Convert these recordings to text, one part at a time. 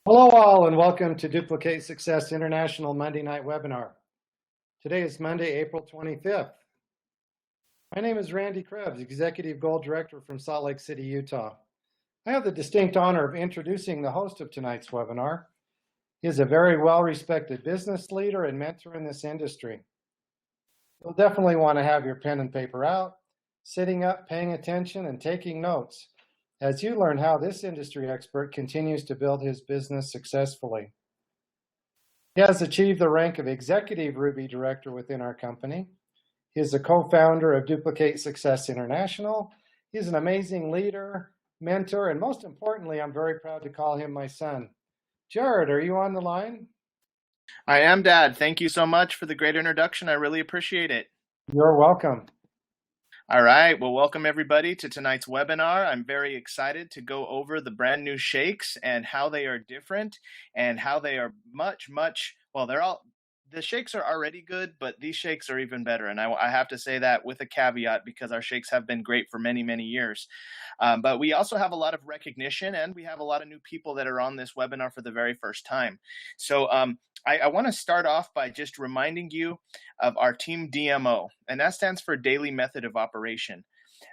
Hello all and welcome to Duplicate Success International Monday Night Webinar. Today is Monday, April 25th. My name is Randy Crebs, Executive Goal Director from Salt Lake City, Utah. I have the distinct honor of introducing the host of tonight's webinar. He is a very well-respected business leader and mentor in this industry. You'll definitely want to have your pen and paper out, sitting up, paying attention, and taking notes as you learn how this industry expert continues to build his business successfully. He has achieved the rank of Executive Ruby Director within our company. He is a co-founder of Duplicate Success International. He's an amazing leader, mentor, and most importantly, I'm very proud to call him my son. Jared, are you on the line? I am, Dad. Thank you so much for the great introduction. I really appreciate it. You're welcome. All right. Well, welcome everybody to tonight's webinar. I'm very excited to go over the brand new shakes and how they are different and how they are the shakes are already good, but these shakes are even better. And I have to say that with a caveat because our shakes have been great for many, many years. But we also have a lot of recognition and we have a lot of new people that are on this webinar for the very first time. So I want to start off by just reminding you of our team DMO, and that stands for Daily Method of Operation.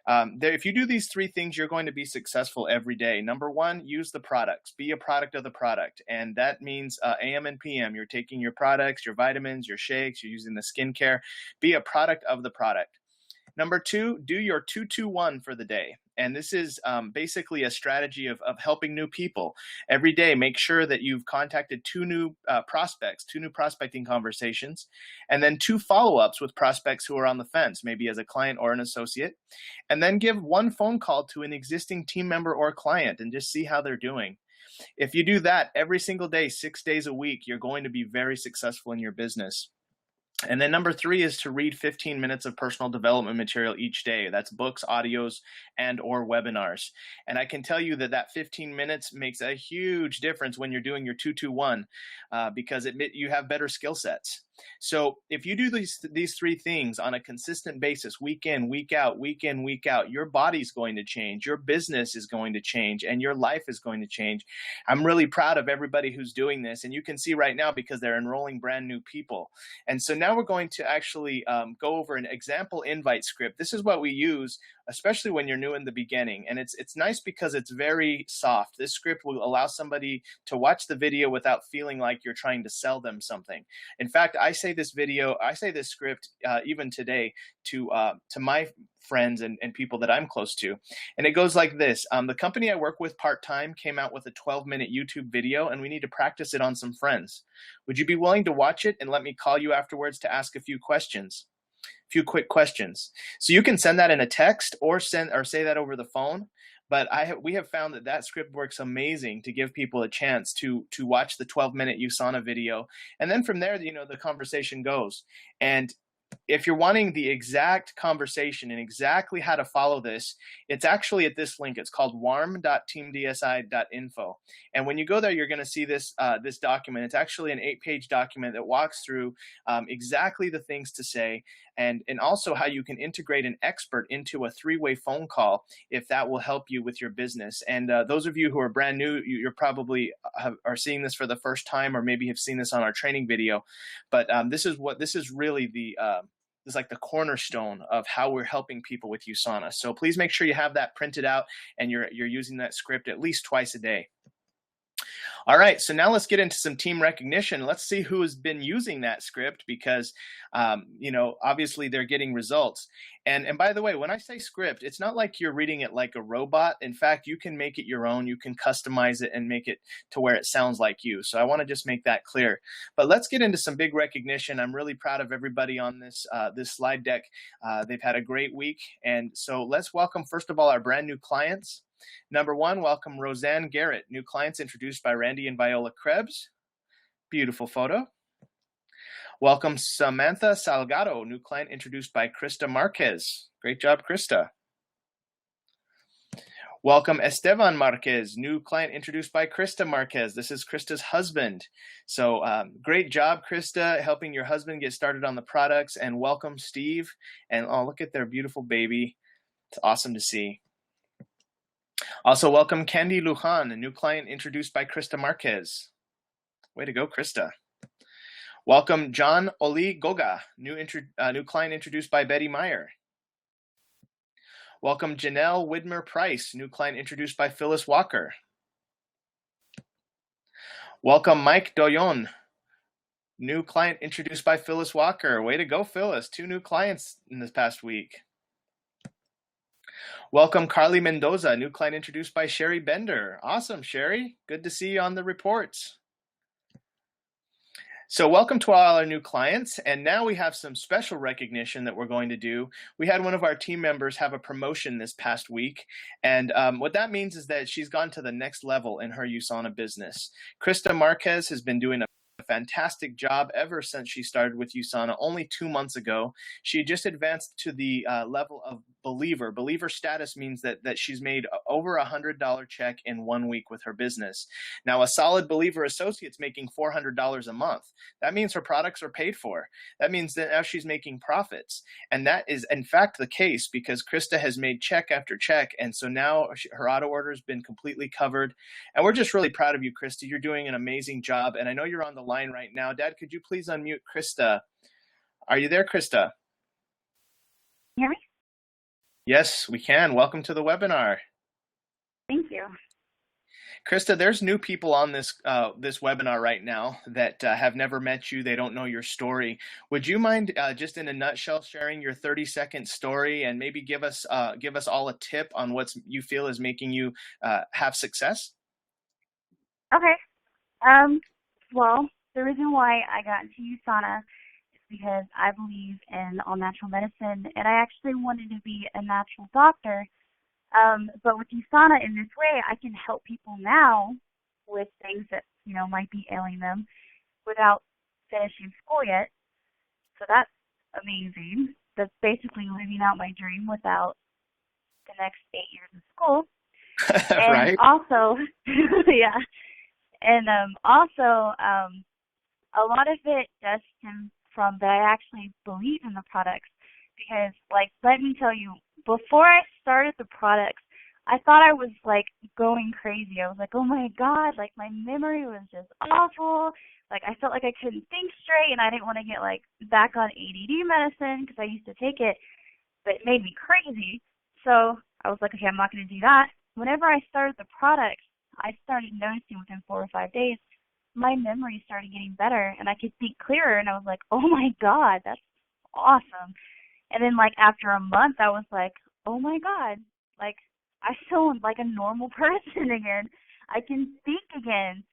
If you do these three things, you're going to be successful every day. Number one, use the products. Be a product of the product. And that means AM and PM. You're taking your products, your vitamins, your shakes, you're using the skincare. Be a product of the product. Number two, do your 2-2-1 for the day. And this is basically a strategy of helping new people. Every day, make sure that you've contacted two new prospecting conversations, and then 2 follow-ups with prospects who are on the fence, maybe as a client or an associate. And then give 1 phone call to an existing team member or client and just see how they're doing. If you do that every single day, 6 days a week, you're going to be very successful in your business. And then number 3 is to read 15 minutes of personal development material each day. That's books, audios, and or webinars. And I can tell you that 15 minutes makes a huge difference when you're doing your 2-2-1 because you have better skill sets. So if you do these 3 things on a consistent basis, week in, week out, your body's going to change, your business is going to change, and your life is going to change. I'm really proud of everybody who's doing this. And you can see right now because they're enrolling brand new people. And so now we're going to actually go over an example invite script. This is what we use, especially when you're new in the beginning. And it's nice because it's very soft. This script will allow somebody to watch the video without feeling like you're trying to sell them something. In fact, I say this script even today to my friends and people that I'm close to. And it goes like this. The company I work with part-time came out with a 12-minute YouTube video, and we need to practice it on some friends. Would you be willing to watch it and let me call you afterwards to ask a few questions? A few quick questions. So you can send that in a text or say that over the phone. But we have found that script works amazing to give people a chance to watch the 12-minute USANA video. And then from there, the conversation goes. And if you're wanting the exact conversation and exactly how to follow this, it's actually at this link. It's called warm.teamdsi.info. And when you go there, you're going to see this document. It's actually an 8-page document that walks through exactly the things to say and also how you can integrate an expert into a 3-way phone call if that will help you with your business. And those of you who are brand new, you're probably are seeing this for the first time, or maybe have seen this on our training video. But this is really is like the cornerstone of how we're helping people with USANA. So please make sure you have that printed out and you're using that script at least twice a day. All right, so now let's get into some team recognition. Let's see who has been using that script because, obviously they're getting results. And by the way, when I say script, it's not like you're reading it like a robot. In fact, you can make it your own. You can customize it and make it to where it sounds like you. So I want to just make that clear. But let's get into some big recognition. I'm really proud of everybody on this slide deck. They've had a great week. And so let's welcome, first of all, our brand new clients. Number 1, welcome Roseanne Garrett, new clients introduced by Randy and Viola Krebs. Beautiful photo. Welcome Samantha Salgado, new client introduced by Krista Marquez. Great job, Krista. Welcome Esteban Marquez, new client introduced by Krista Marquez. This is Krista's husband. So great job, Krista, helping your husband get started on the products. And welcome Steve. And look at their beautiful baby. It's awesome to see. Also, welcome Candy Lujan, a new client introduced by Krista Marquez. Way to go, Krista. Welcome John Oli Goga, new client introduced by Betty Meyer. Welcome Janelle Widmer Price, new client introduced by Phyllis Walker. Welcome Mike Doyon, new client introduced by Phyllis Walker. Way to go, Phyllis. 2 new clients in this past week. Welcome Carly Mendoza, new client introduced by Sherry Bender. Awesome, Sherry. Good to see you on the reports. So welcome to all our new clients. And now we have some special recognition that we're going to do. We had one of our team members have a promotion this past week. And what that means is that she's gone to the next level in her USANA business. Krista Marquez has been doing a fantastic job ever since she started with USANA only 2 months ago. She just advanced to the level of believer. Believer status means that she's made over $100 check in 1 week with her business. Now, a solid believer associate's making $400 a month. That means her products are paid for. That means that now she's making profits. And that is, in fact, the case because Krista has made check after check. And so now her auto order has been completely covered. And we're just really proud of you, Krista. You're doing an amazing job. And I know you're on the line right now. Dad, could you please unmute Krista? Are you there, Krista? Hear me? Yes, we can. Welcome to the webinar. Thank you. Krista, there's new people on this webinar right now that have never met you. They don't know your story. Would you mind just in a nutshell sharing your 30-second story and maybe give us all a tip on what you feel is making you have success? Okay. Well, the reason why I got into USANA is because I believe in all natural medicine, and I actually wanted to be a natural doctor. But with USANA in this way, I can help people now with things that, might be ailing them without finishing school yet. So that's amazing. That's basically living out my dream without the next 8 years of school. And right. also, yeah. And also, a lot of it does stem from that I actually believe in the products because, let me tell you, before I started the products, I thought I was, going crazy. I was like, oh, my God, my memory was just awful. I felt like I couldn't think straight, and I didn't want to get, back on ADD medicine because I used to take it, but it made me crazy. So I was like, okay, I'm not going to do that. Whenever I started the products, I started noticing within 4 or 5 days, my memory started getting better, and I could think clearer, and I was like, oh, my God, that's awesome. And then, after a month, I was like, oh, my God, I feel like a normal person again. I can think again.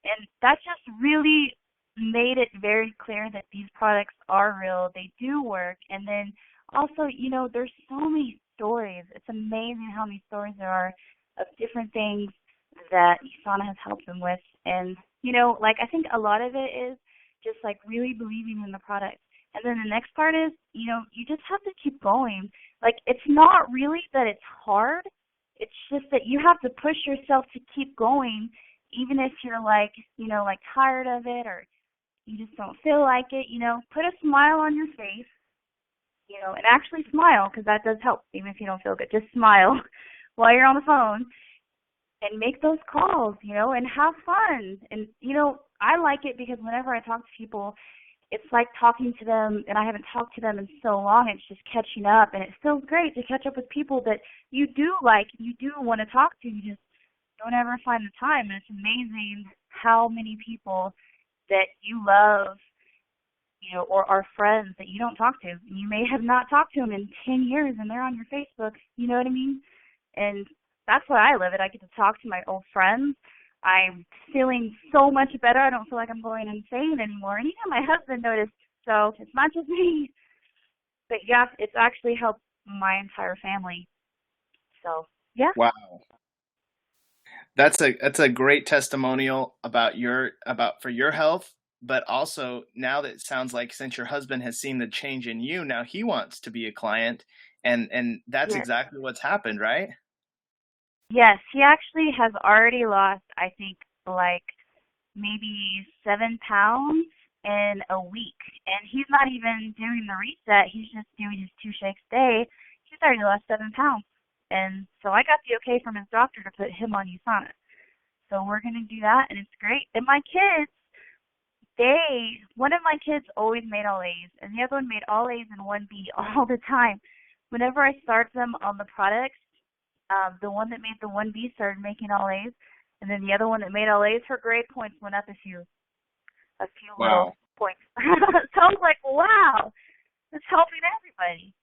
And that just really made it very clear that these products are real. They do work. And then also, there's so many stories. It's amazing how many stories there are of different things that USANA has helped them with. And, I think a lot of it is just, really believing in the product. And then the next part is, you just have to keep going. It's not really that it's hard. It's just that you have to push yourself to keep going, even if you're, tired of it or you just don't feel like it. Put a smile on your face, and actually smile because that does help, even if you don't feel good. Just smile while you're on the phone and make those calls, and have fun. And, I like it because whenever I talk to people, it's like talking to them, and I haven't talked to them in so long. It's just catching up, and it feels great to catch up with people that you do like, you do want to talk to. You just don't ever find the time, and it's amazing how many people that you love, or are friends that you don't talk to. You may have not talked to them in 10 years, and they're on your Facebook. You know what I mean? And that's why I love it. I get to talk to my old friends. I'm feeling so much better. I don't feel like I'm going insane anymore. And even my husband noticed, so it's not just me. But yeah, it's actually helped my entire family. So yeah. Wow. That's a great testimonial for your health, but also now that it sounds like since your husband has seen the change in you, now he wants to be a client, and that's exactly what's happened, right? Yes, he actually has already lost, I think, maybe 7 pounds in a week. And he's not even doing the reset. He's just doing his 2 shakes a day. He's already lost 7 pounds. And so I got the okay from his doctor to put him on USANA. So we're going to do that, and it's great. And my kids, one of my kids always made all A's, and the other one made all A's and 1B all the time. Whenever I started them on the products, the one that made the 1B started making all A's, and then the other one that made all A's, her grade points went up a few little points. So I was like, wow, it's helping everybody.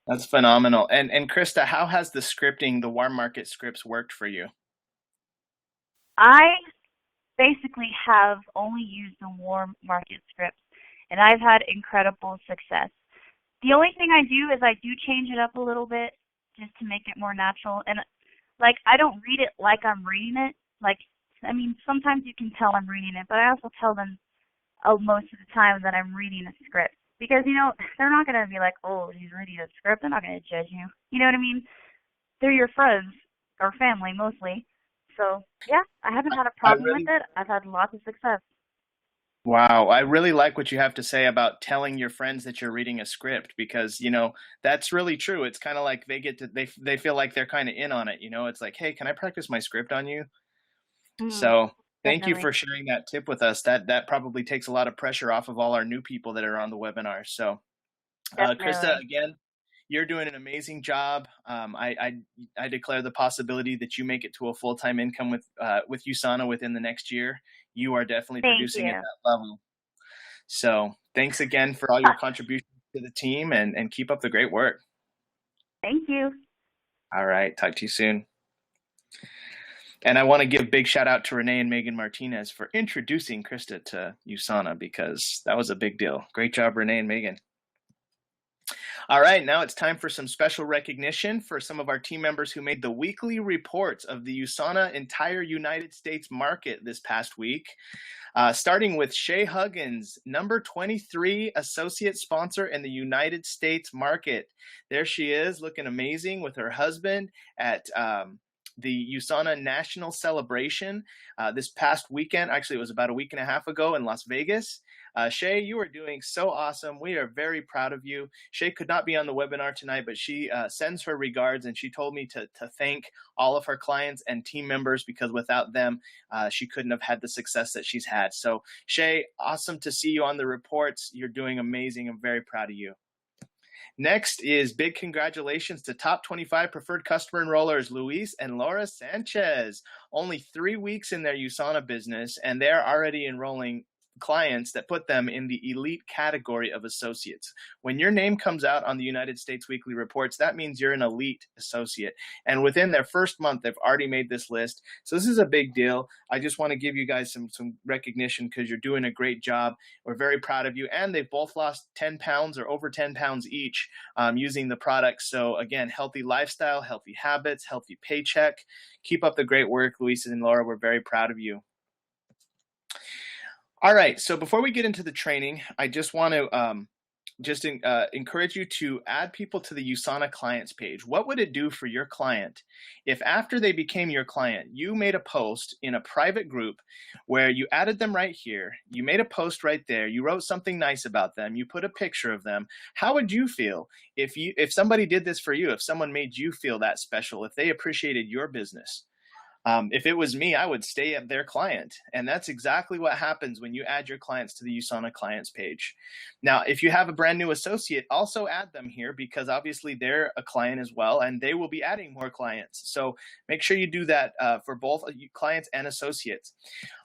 That's phenomenal. And Krista, how has the scripting, the warm market scripts worked for you? I basically have only used the warm market scripts, and I've had incredible success. The only thing I do is I do change it up a little bit just to make it more natural. And like, I don't read it like I'm reading it. Like, I mean, sometimes you can tell I'm reading it, but I also tell them most of the time that I'm reading a script. Because, you know, they're not going to be like, oh, he's reading a script. They're not going to judge you. You know what I mean? They're your friends or family mostly. So, yeah, I haven't had a problem with it. I've had lots of success. Wow. I really like what you have to say about telling your friends that you're reading a script, because, you know, that's really true. It's kind of like they feel like they're kind of in on it. You know, it's like, hey, can I practice my script on you? So thank you for sharing that tip with us. That probably takes a lot of pressure off of all our new people that are on the webinar. So Krista, again, you're doing an amazing job. I declare the possibility that you make it to a full-time income with USANA within the next year. You are definitely producing at that level. So thanks again for all your contributions to the team, and keep up the great work. Thank you. All right. Talk to you soon. And I want to give a big shout out to Renee and Megan Martinez for introducing Krista to USANA, because that was a big deal. Great job, Renee and Megan. All right, now it's time for some special recognition for some of our team members who made the weekly reports of the USANA entire United States market this past week. Starting with Shay Huggins, number 23 associate sponsor in the United States market. There she is, looking amazing with her husband at the USANA National Celebration this past weekend. Actually, it was about a week and a half ago in Las Vegas. Shay, you are doing so awesome. We are very proud of you. Shay could not be on the webinar tonight, but she sends her regards, and she told me to thank all of her clients and team members, because without them, she couldn't have had the success that she's had. So Shay, awesome to see you on the reports. You're doing amazing. I'm very proud of you. Next is big congratulations to top 25 preferred customer enrollers, Luis and Laura Sanchez. Only 3 weeks in their USANA business, and they're already enrolling clients that put them in the elite category of associates. When your name comes out on the United States Weekly Reports, that means you're an elite associate. And within their first month, they've already made this list. So this is a big deal. I just want to give you guys some recognition, because you're doing a great job. We're very proud of you. And they've both lost 10 pounds or over 10 pounds each using the products. So again, healthy lifestyle, healthy habits, healthy paycheck. Keep up the great work, Luis and Laura. We're very proud of you. All right, so before we get into the training, I just want to encourage you to add people to the USANA clients page. What would it do for your client if after they became your client, you made a post in a private group where you added them right here, you made a post right there, you wrote something nice about them, you put a picture of them? How would you feel if somebody did this for you, if someone made you feel that special, if they appreciated your business? If it was me, I would stay at their client. And that's exactly what happens when you add your clients to the USANA clients page. Now, if you have a brand new associate, also add them here, because obviously they're a client as well, and they will be adding more clients. So make sure you do that for both clients and associates.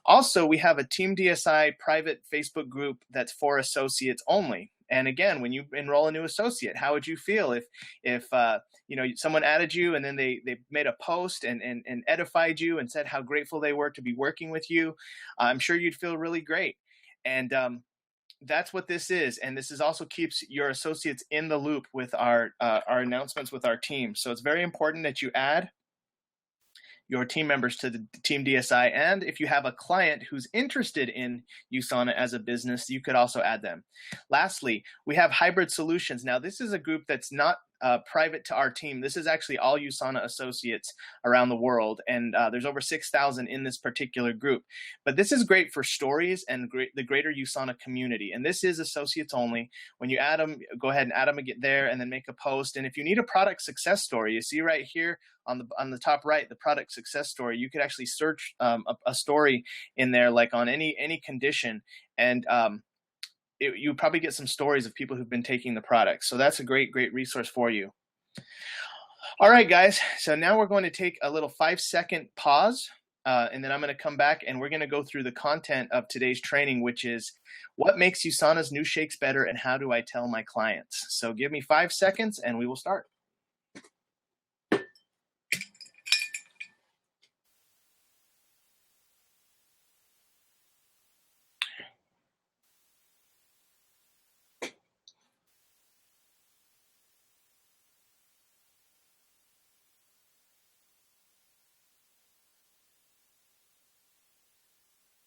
Also, we have a Team DSI private Facebook group that's for associates only. And again, when you enroll a new associate, how would you feel if someone added you and then they made a post and edified you and said how grateful they were to be working with you? I'm sure you'd feel really great. And that's what this is. And this is also keeps your associates in the loop with our announcements with our team. So it's very important that you add your team members to the Team DSI. And if you have a client who's interested in USANA as a business, you could also add them. Lastly, we have Hybrid Solutions. Now, this is a group that's not private to our team. This is actually all USANA associates around the world, and there's over 6,000 in this particular group. But this is great for stories and the greater USANA community, and this is associates only. When you add them, go ahead and add them there, and then make a post. And if you need a product success story, you see right here on the top right, the product success story, you could actually search a story in there, like on any condition, and you probably get some stories of people who've been taking the product. So that's a great resource for you. All right, guys. So now we're going to take a little 5-second pause, and then I'm going to come back and we're going to go through the content of today's training, which is what makes USANA's new shakes better and how do I tell my clients? So give me 5 seconds and we will start.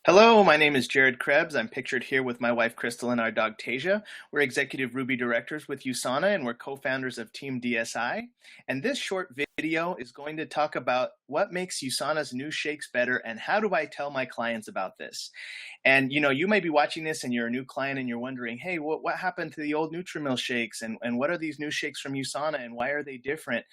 Hello, my name is Jared Krebs. I'm pictured here with my wife Crystal and our dog Tasia. We're executive Ruby directors with USANA and we're co-founders of Team DSI. And this short video is going to talk about what makes USANA's new shakes better and how do I tell my clients about this. And you may be watching this and you're a new client and you're wondering, hey, what happened to the old Nutrimil shakes and what are these new shakes from USANA and why are they different?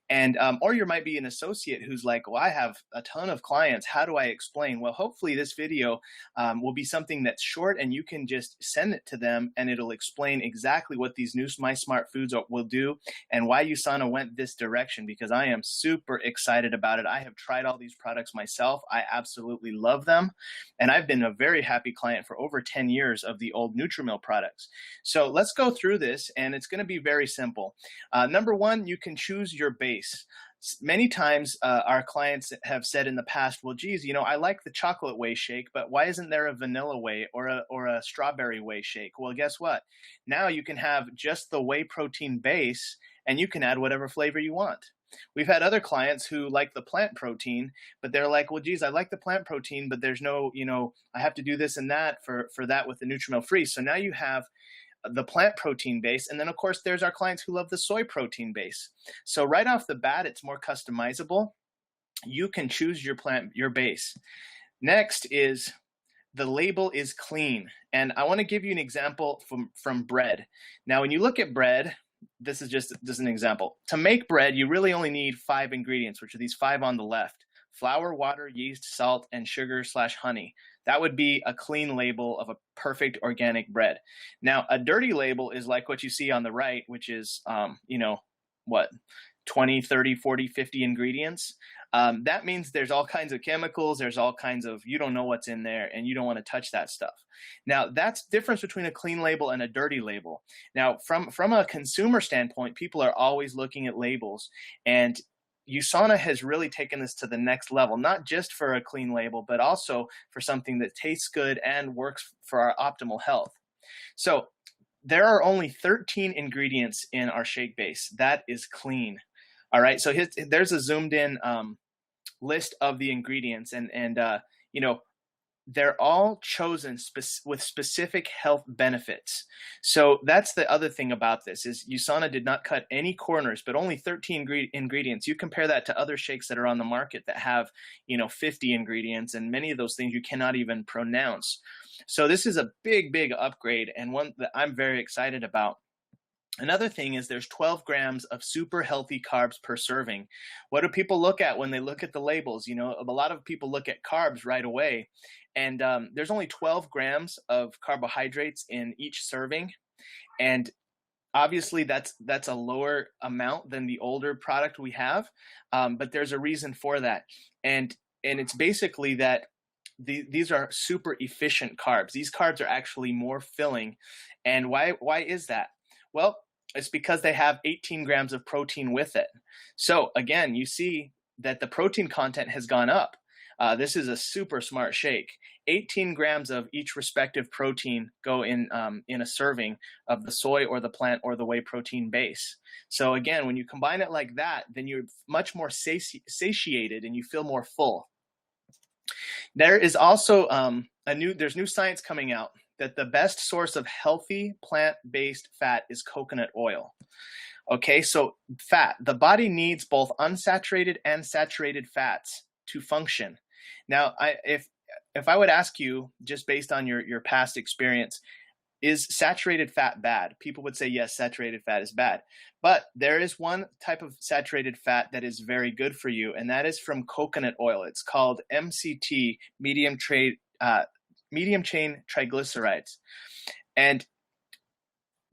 And or you might be an associate who's like, well, I have a ton of clients. How do I explain? Well, hopefully this video will be something that's short and you can just send it to them and it'll explain exactly what these new My Smart Foods will do and why USANA went this direction, because I am super excited about it. I have tried all these products myself. I absolutely love them. And I've been a very happy client for over 10 years of the old Nutrimil products. So let's go through this and it's going to be very simple. Number one, you can choose your base. Many times our clients have said in the past, well, geez, I like the chocolate whey shake, but why isn't there a vanilla whey or a strawberry whey shake? Well, guess what? Now you can have just the whey protein base and you can add whatever flavor you want. We've had other clients who like the plant protein, but they're like, well, geez, I like the plant protein, but there's no, I have to do this and that for that with the Nutrimil Free. So now you have the plant protein base. And then of course, there's our clients who love the soy protein base. So right off the bat, it's more customizable. You can choose your base. Next is the label is clean. And I want to give you an example from bread. Now, when you look at bread, this is just an example. To make bread, you really only need 5 ingredients, which are these 5 on the left: flour, water, yeast, salt, and sugar/honey. That would be a clean label of a perfect organic bread. Now, a dirty label is like what you see on the right, which is, 20, 30, 40, 50 ingredients. That means there's all kinds of chemicals. There's all kinds of, you don't know what's in there and you don't want to touch that stuff. Now, that's the difference between a clean label and a dirty label. Now, from a consumer standpoint, people are always looking at labels, and USANA has really taken this to the next level, not just for a clean label, but also for something that tastes good and works for our optimal health. So there are only 13 ingredients in our shake base. That is clean. All right. So there's a zoomed in list of the ingredients and they're all chosen with specific health benefits. So that's the other thing about this is USANA did not cut any corners, but only 13 ingredients. You compare that to other shakes that are on the market that have, 50 ingredients, and many of those things you cannot even pronounce. So this is a big upgrade and one that I'm very excited about. Another thing is there's 12 grams of super healthy carbs per serving. What do people look at when they look at the labels? A lot of people look at carbs right away, and there's only 12 grams of carbohydrates in each serving. And obviously that's a lower amount than the older product we have, but there's a reason for that. And it's basically that these are super efficient carbs. These carbs are actually more filling. And why is that? Well, it's because they have 18 grams of protein with it. So again, you see that the protein content has gone up. This is a super smart shake. 18 grams of each respective protein go in a serving of the soy or the plant or the whey protein base. So again, when you combine it like that, then you're much more satiated and you feel more full. There is also there's new science coming out that the best source of healthy plant-based fat is coconut oil. Okay, so fat, the body needs both unsaturated and saturated fats to function. Now, if I would ask you, just based on your past experience, is saturated fat bad? People would say, yes, saturated fat is bad. But there is one type of saturated fat that is very good for you, and that is from coconut oil. It's called MCT, medium chain triglycerides. And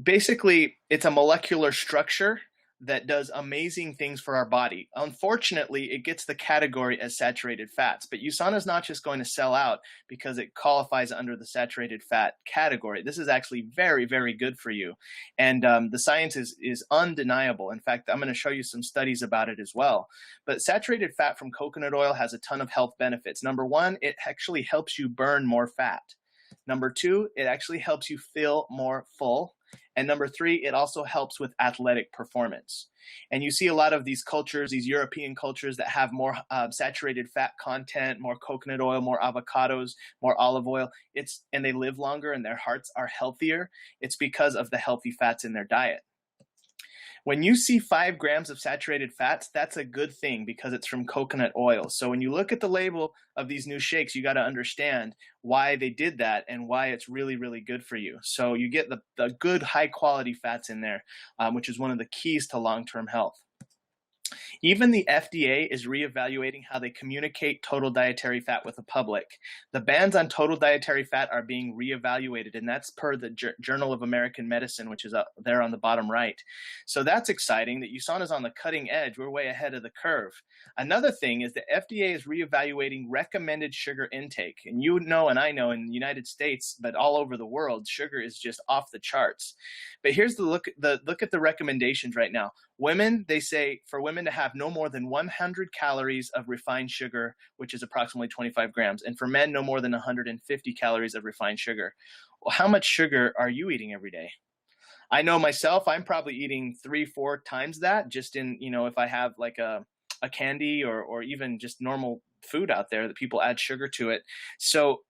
basically, it's a molecular structure that does amazing things for our body. Unfortunately, it gets the category as saturated fats, but USANA is not just going to sell out because it qualifies under the saturated fat category. This is actually very, very good for you. And the science is undeniable. In fact, I'm going to show you some studies about it as well. But saturated fat from coconut oil has a ton of health benefits. Number one, it actually helps you burn more fat. Number two, it actually helps you feel more full. And number three, it also helps with athletic performance. And you see a lot of these cultures, these European cultures that have more saturated fat content, more coconut oil, more avocados, more olive oil. And they live longer and their hearts are healthier. It's because of the healthy fats in their diet. When you see 5 grams of saturated fats, that's a good thing because it's from coconut oil. So when you look at the label of these new shakes, you got to understand why they did that and why it's really, really good for you. So you get the good high quality fats in there, which is one of the keys to long-term health. Even the FDA is reevaluating how they communicate total dietary fat with the public. The bans on total dietary fat are being reevaluated, and that's per the Journal of American Medicine, which is up there on the bottom right. So that's exciting that USANA is on the cutting edge. We're way ahead of the curve. Another thing is the FDA is reevaluating recommended sugar intake. And you know, and I know in the United States, but all over the world, sugar is just off the charts. But here's the look at the recommendations right now. Women, they say for women to have no more than 100 calories of refined sugar, which is approximately 25 grams. And for men, no more than 150 calories of refined sugar. Well, how much sugar are you eating every day? I know myself, I'm probably eating 3-4 times that just in, if I have like a candy or even just normal food out there that people add sugar to it. So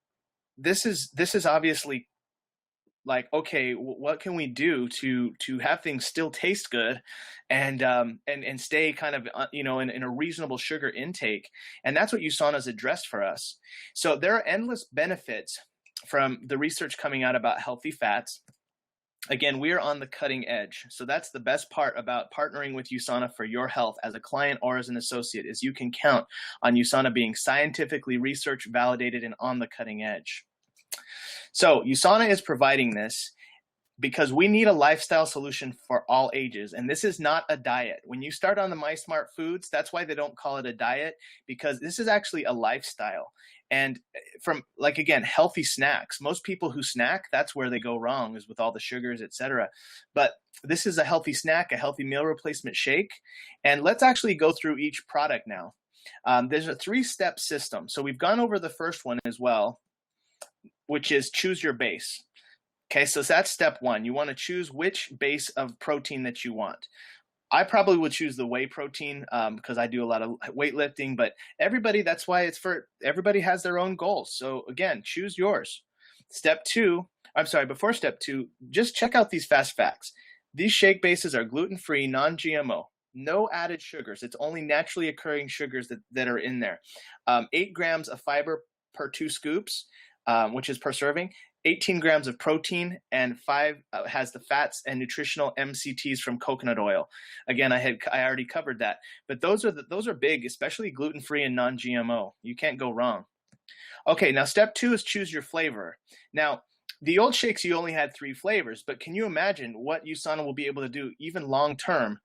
this is obviously like, okay, what can we do to have things still taste good and stay kind of, in a reasonable sugar intake? And that's what USANA has addressed for us. So there are endless benefits from the research coming out about healthy fats. Again, we are on the cutting edge. So that's the best part about partnering with USANA for your health as a client or as an associate, is you can count on USANA being scientifically research validated and on the cutting edge. So USANA is providing this because we need a lifestyle solution for all ages. And this is not a diet. When you start on the SmartFoods, that's why they don't call it a diet, because this is actually a lifestyle. And from, like, again, healthy snacks. Most people who snack, that's where they go wrong, is with all the sugars, etc. But this is a healthy snack, a healthy meal replacement shake. And let's actually go through each product now. There's a 3-step system. So we've gone over the first one as well, which is choose your base. Okay, so that's step 1. You want to choose which base of protein that you want. I probably would choose the whey protein because I do a lot of weightlifting, but everybody, that's why it's for, everybody has their own goals. So again, choose yours. Before step 2, just check out these fast facts. These shake bases are gluten-free, non-GMO, no added sugars. It's only naturally occurring sugars that are in there. 8 grams of fiber per 2 scoops, which is per serving. 18 grams of protein, and 5 has the fats and nutritional MCTs from coconut oil. Again, I already covered that, but those are big, especially gluten-free and non-GMO. You can't go wrong. Okay, now step 2 is choose your flavor. Now, the old shakes, you only had 3 flavors, but can you imagine what USANA will be able to do even long-term?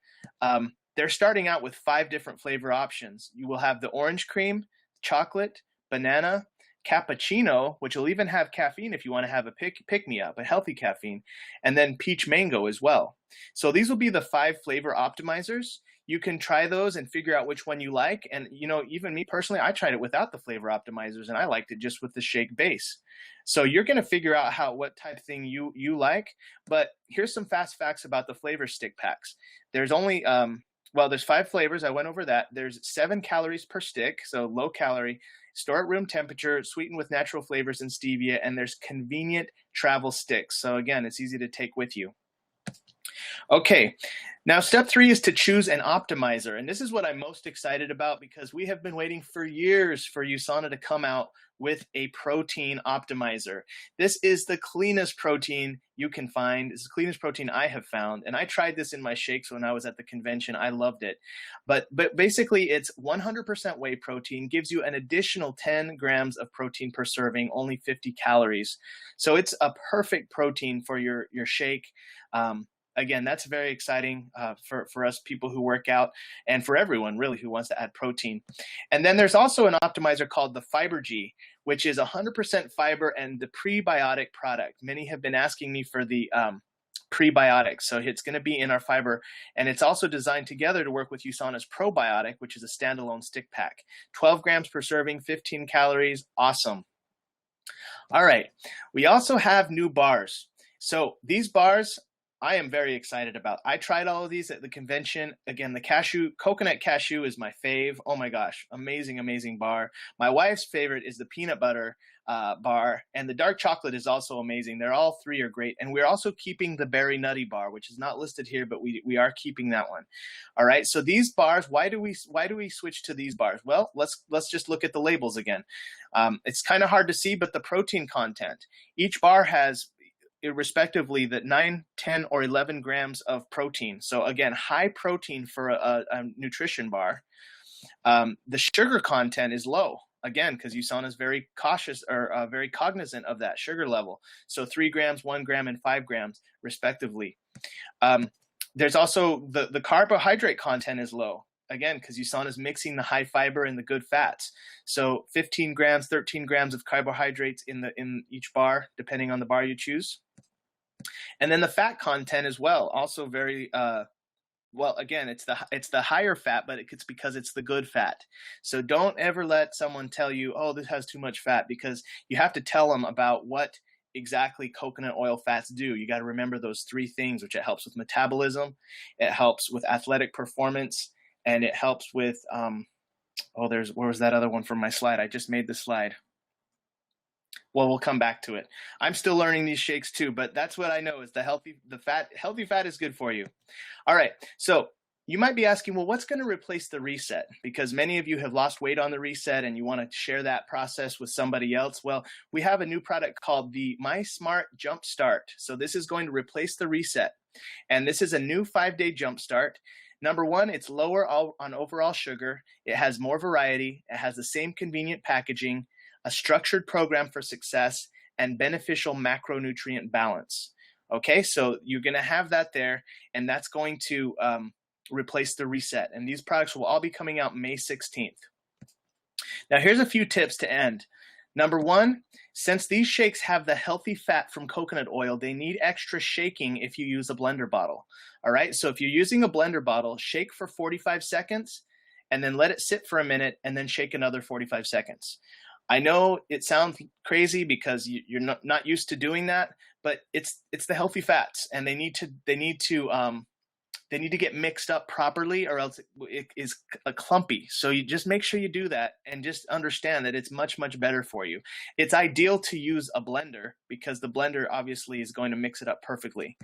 They're starting out with 5 different flavor options. You will have the orange cream, chocolate, banana, cappuccino, which will even have caffeine if you want to have a pick-me-up, a healthy caffeine, and then peach mango as well. So these will be the 5 flavor optimizers. You can try those and figure out which one you like. And, even me personally, I tried it without the flavor optimizers, and I liked it just with the shake base. So you're going to figure out what type of thing you like. But here's some fast facts about the flavor stick packs. There's only there's 5 flavors. I went over that. There's 7 calories per stick, so low calorie. Store at room temperature, sweetened with natural flavors and stevia, and there's convenient travel sticks. So again, it's easy to take with you. Okay, now step 3 is to choose an optimizer. And this is what I'm most excited about because we have been waiting for years for USANA to come out with a protein optimizer. This is the cleanest protein you can find. It's the cleanest protein I have found. And I tried this in my shakes when I was at the convention. I loved it. But basically it's 100% whey protein, gives you an additional 10 grams of protein per serving, only 50 calories. So it's a perfect protein for your shake. Again, that's very exciting for us people who work out and for everyone really who wants to add protein. And then there's also an optimizer called the Fiber G, which is 100% fiber and the prebiotic product. Many have been asking me for the prebiotics. So it's going to be in our fiber. And it's also designed together to work with USANA's probiotic, which is a standalone stick pack. 12 grams per serving, 15 calories. Awesome. All right. We also have new bars. So these bars, I am very excited about. I tried all of these at the convention. Again, the coconut cashew is my fave. Oh my gosh, amazing, amazing bar. My wife's favorite is the peanut butter bar, and the dark chocolate is also amazing. They're all three are great. And we're also keeping the berry nutty bar, which is not listed here, but we are keeping that one. All right. So these bars, why do we switch to these bars? Well, let's just look at the labels again. It's kind of hard to see, but the protein content. Each bar has respectively that 9, 10, or 11 grams of protein. So again, high protein for a nutrition bar. The sugar content is low, again, because USANA is very cautious or very cognizant of that sugar level. So 3 grams, 1 gram, and 5 grams respectively. There's also the carbohydrate content is low. Again, because USANA is mixing the high fiber and the good fats. So 15 grams, 13 grams of carbohydrates in each bar, depending on the bar you choose. And then the fat content as well, also very well. Again, it's the higher fat, but it's because it's the good fat. So don't ever let someone tell you, oh, this has too much fat, because you have to tell them about what exactly coconut oil fats do. You got to remember those 3 things, which it helps with metabolism, it helps with athletic performance, and it helps with where was that other one from my slide? I just made the slide. Well, we'll come back to it. I'm still learning these shakes too, but that's what I know is healthy fat is good for you. All right. So you might be asking, well, what's going to replace the reset? Because many of you have lost weight on the reset and you want to share that process with somebody else. Well, we have a new product called the MySmart Jump Start. So this is going to replace the reset. And this is a new 5-day jump start. Number 1, it's lower on overall sugar. It has more variety. It has the same convenient packaging, a structured program for success, and beneficial macronutrient balance. Okay, so you're going to have that there, and that's going to replace the reset. And these products will all be coming out May 16th. Now, here's a few tips to end. Number 1, since these shakes have the healthy fat from coconut oil, they need extra shaking if you use a blender bottle. All right, so if you're using a blender bottle, shake for 45 seconds, and then let it sit for a minute, and then shake another 45 seconds. I know it sounds crazy because you're not used to doing that, but it's the healthy fats, and they need to get mixed up properly, or else it is clumpy. So you just make sure you do that, and just understand that it's much, much better for you. It's ideal to use a blender because the blender obviously is going to mix it up perfectly.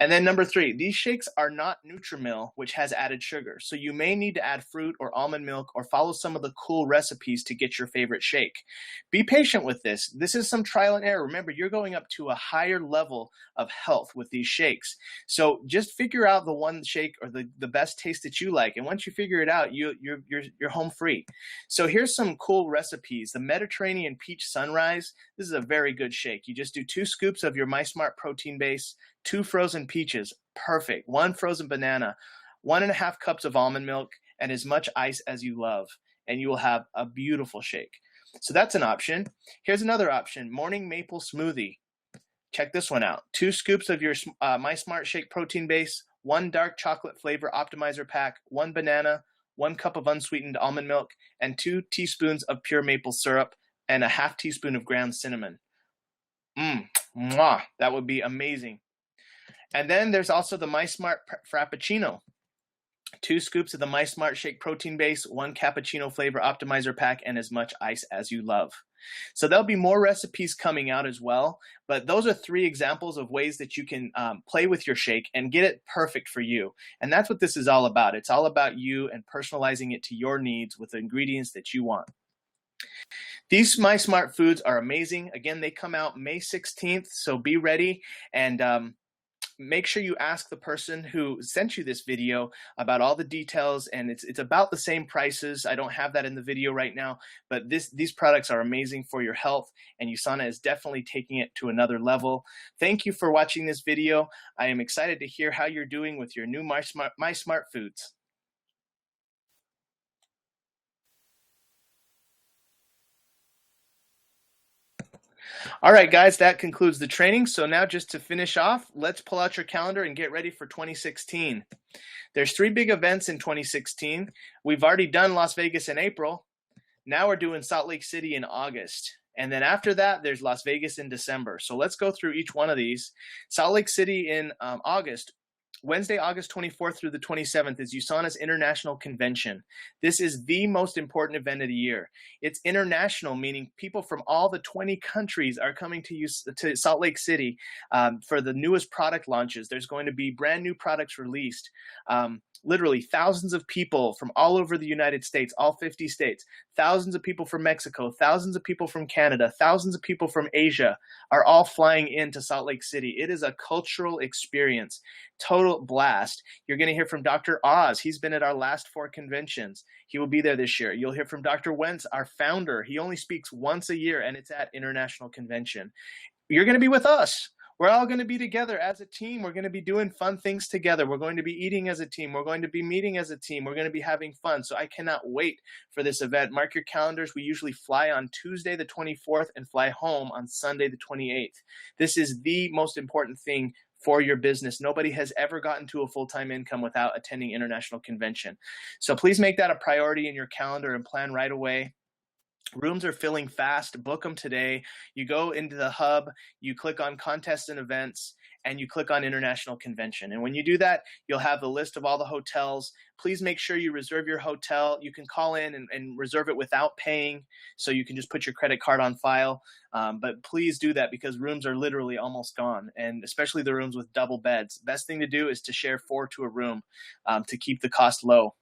And then number 3, these shakes are not Nutrimil, which has added sugar. So you may need to add fruit or almond milk or follow some of the cool recipes to get your favorite shake. Be patient with this. This is some trial and error. Remember, you're going up to a higher level of health with these shakes. So just figure out the one shake or the best taste that you like. And once you figure it out, you're home free. So here's some cool recipes. The Mediterranean Peach Sunrise. This is a very good shake. You just do 2 scoops of your MySmart protein base, 2 frozen peaches, perfect, 1 frozen banana, 1.5 cups of almond milk, and as much ice as you love. And you will have a beautiful shake. So that's an option. Here's another option, morning maple smoothie. Check this one out. 2 scoops of your MySmart Shake protein base, 1 dark chocolate flavor optimizer pack, 1 banana, 1 cup of unsweetened almond milk, and 2 teaspoons of pure maple syrup, and a half teaspoon of ground cinnamon. That would be amazing. And then there's also the MySmart Frappuccino. 2 scoops of the My Smart Shake protein base, 1 cappuccino flavor optimizer pack, and as much ice as you love. So there'll be more recipes coming out as well, but those are 3 examples of ways that you can play with your shake and get it perfect for you. And that's what this is all about. It's all about you and personalizing it to your needs with the ingredients that you want. These My Smart Foods are amazing. Again, they come out May 16th, so be ready, and make sure you ask the person who sent you this video about all the details, and it's about the same prices. I don't have that in the video right now, but these products are amazing for your health, and USANA is definitely taking it to another level. Thank you for watching this video. I am excited to hear how you're doing with your new My Smart Foods. All right, guys, that concludes the training. So now just to finish off, let's pull out your calendar and get ready for 2016. There's 3 big events in 2016. We've already done Las Vegas in April. Now we're doing Salt Lake City in August. And then after that, there's Las Vegas in December. So let's go through each one of these. Salt Lake City in August. Wednesday, August 24th through the 27th is USANA's International Convention. This is the most important event of the year. It's international, meaning people from all the 20 countries are coming to Salt Lake City for the newest product launches. There's going to be brand new products released. Literally thousands of people from all over the United States, all 50 states, thousands of people from Mexico, thousands of people from Canada, thousands of people from Asia are all flying into Salt Lake City. It is a cultural experience, total blast. You're going to hear from Dr. Oz. He's been at our last 4 conventions. He will be there this year. You'll hear from Dr. Wentz, our founder. He only speaks once a year, and it's at International Convention. You're going to be with us. We're all going to be together as a team. We're going to be doing fun things together. We're going to be eating as a team. We're going to be meeting as a team. We're going to be having fun. So I cannot wait for this event. Mark your calendars. We usually fly on Tuesday the 24th and fly home on Sunday the 28th. This is the most important thing for your business. Nobody has ever gotten to a full-time income without attending International Convention. So please make that a priority in your calendar and plan right away. Rooms are filling fast. Book them today. You go into the hub, you click on contests and events, and you click on International Convention. And when you do that, you'll have the list of all the hotels. Please make sure you reserve your hotel. You can call in and reserve it without paying, so you can just put your credit card on file. But please do that because rooms are literally almost gone, and especially the rooms with double beds. Best thing to do is to share 4 to a room to keep the cost low.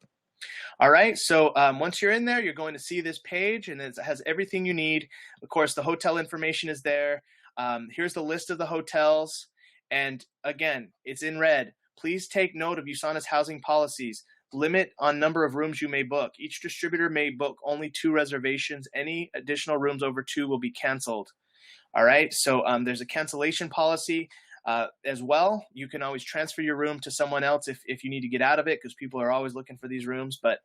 All right, so once you're in there, you're going to see this page, and it has everything you need. Of course, the hotel information is there. Here's the list of the hotels, and again, it's in red. Please take note of USANA's housing policies. Limit on number of rooms you may book. Each distributor may book only 2 reservations. Any additional rooms over 2 will be canceled. All right, so there's a cancellation policy. As well, you can always transfer your room to someone else if you need to get out of it, because people are always looking for these rooms. But